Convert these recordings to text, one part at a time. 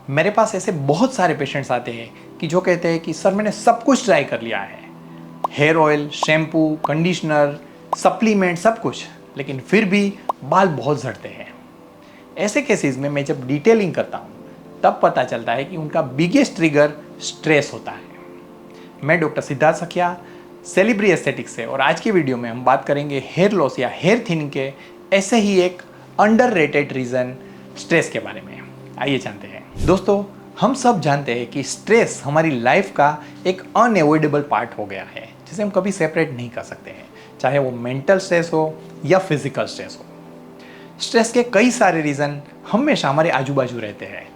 मेरे पास ऐसे बहुत सारे पेशेंट्स आते हैं कि जो कहते हैं कि सर मैंने सब कुछ ट्राई कर लिया है, hair oil, shampoo, conditioner, supplement, सब कुछ, लेकिन फिर भी बाल बहुत झड़ते हैं। ऐसे केसेस में मैं जब डिटेलिंग करता हूँ तब पता चलता है कि उनका बिगेस्ट ट्रिगर स्ट्रेस होता है। मैं डॉक्टर सिद्धार्थ सखिया, सेलिब्री एस्थेटिक्स से, और आज की वीडियो में हम बात करेंगे हेयर लॉस या हेयर थिनिंग के ऐसे ही एक अंडररेटेड रीज़न स्ट्रेस के बारे में। आइए जानते हैं। दोस्तों, हम सब जानते हैं कि स्ट्रेस हमारी लाइफ का एक अनएवॉइडेबल पार्ट हो गया है जिसे हम कभी सेपरेट नहीं कर सकते हैं, चाहे वो मेंटल स्ट्रेस हो या फिजिकल स्ट्रेस हो। स्ट्रेस के कई सारे रीज़न हमेशा हमारे आजू बाजू रहते हैं,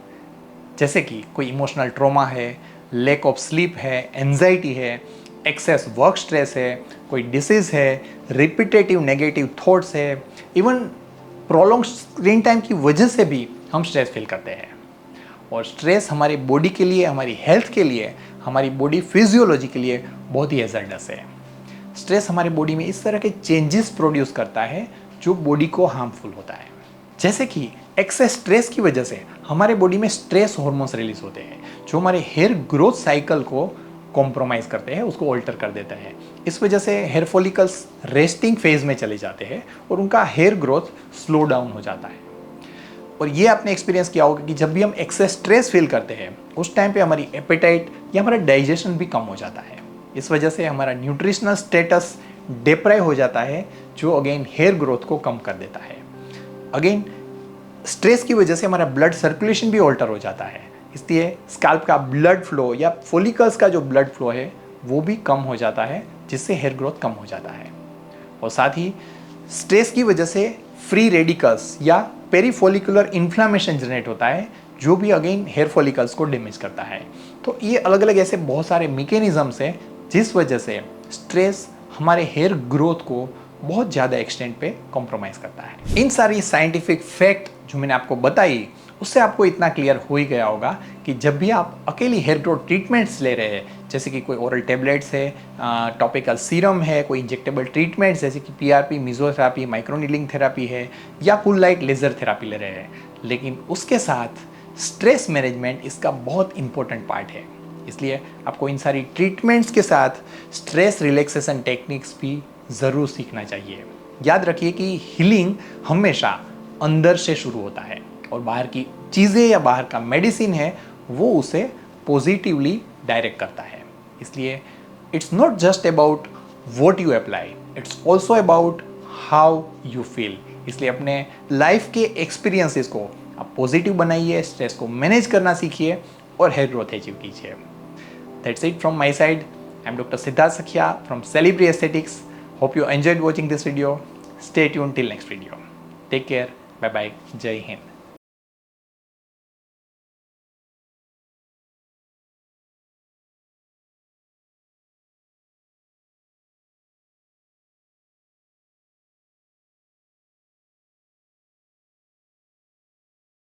जैसे कि कोई इमोशनल ट्रॉमा है, लैक ऑफ स्लीप है, एंजाइटी है, एक्सेस वर्क स्ट्रेस है, कोई डिसीज़ है, रिपीटेटिव नेगेटिव थॉट्स है, इवन प्रोलॉन्ग स्क्रीन टाइम की वजह से भी हम स्ट्रेस फील करते हैं। और स्ट्रेस हमारी बॉडी के लिए, हमारी हेल्थ के लिए, हमारी बॉडी फिजियोलॉजी के लिए बहुत ही हैज़र्डस है। स्ट्रेस हमारी बॉडी में इस तरह के चेंजेस प्रोड्यूस करता है जो बॉडी को हार्मफुल होता है। जैसे कि एक्सेस स्ट्रेस की वजह से हमारे बॉडी में स्ट्रेस हार्मोन्स रिलीज होते हैं जो हमारे हेयर ग्रोथ साइकिल को कॉम्प्रोमाइज करते हैं, उसको ऑल्टर कर देता है। इस वजह से हेयर फॉलिकल्स रेस्टिंग फेज में चले जाते हैं और उनका हेयर ग्रोथ स्लो डाउन हो जाता है। और ये आपने एक्सपीरियंस किया होगा कि जब भी हम एक्सेस स्ट्रेस फील करते हैं उस टाइम पे हमारी एपेटाइट या हमारा डाइजेशन भी कम हो जाता है। इस वजह से हमारा न्यूट्रिशनल स्टेटस डिप्राइव हो जाता है जो अगेन हेयर ग्रोथ को कम कर देता है। अगेन स्ट्रेस की वजह से हमारा ब्लड सर्कुलेशन भी ऑल्टर हो जाता है, इसलिए स्कैल्प का ब्लड फ्लो या फॉलिकल्स का जो ब्लड फ्लो है वो भी कम हो जाता है, जिससे हेयर ग्रोथ कम हो जाता है। और साथ ही स्ट्रेस की वजह से फ्री रेडिकल्स या पेरीफोलिकुलर इन्फ्लामेशन जनरेट होता है जो भी अगेन हेयर फॉलिकल्स को डैमेज करता है। तो ये अलग अलग ऐसे बहुत सारे मैकेनिज्म्स हैं जिस वजह से स्ट्रेस हमारे हेयर ग्रोथ को बहुत ज़्यादा एक्सटेंट पे कॉम्प्रोमाइज़ करता है। इन सारी साइंटिफिक फैक्ट जो मैंने आपको बताई उससे आपको इतना क्लियर हो ही गया होगा कि जब भी आप अकेली हेयर ग्रोथ ट्रीटमेंट्स ले रहे हैं, जैसे कि कोई ओरल टेबलेट्स है, टॉपिकल सीरम है, कोई इंजेक्टेबल ट्रीटमेंट्स जैसे कि पीआरपी, मेसोथेरेपी, माइक्रोनीडलिंग थेरेपी है, या कूल लाइट लेज़र थेरेपी ले रहे हैं, लेकिन उसके साथ स्ट्रेस मैनेजमेंट इसका बहुत इंपॉर्टेंट पार्ट है। इसलिए आपको इन सारी ट्रीटमेंट्स के साथ स्ट्रेस रिलैक्सेशन टेक्निक्स भी ज़रूर सीखना चाहिए। याद रखिए कि हीलिंग हमेशा अंदर से शुरू होता है और बाहर की चीज़ें या बाहर का मेडिसिन है वो उसे पॉजिटिवली डायरेक्ट करता है। इसलिए it's not just about what you apply, it's also about how you feel. इसलिए अपने लाइफ के एक्सपीरियंसेस को आप पॉजिटिव बनाइए, स्ट्रेस को मैनेज करना सीखिए और हेयर ग्रोथ अचीव कीजिए। That's it from my side. I am doctor Siddharth Sakhiya from Celebri aesthetics. Hope you enjoyed watching this video. Stay tuned till next video. Take care. Bye bye. Jai Hind.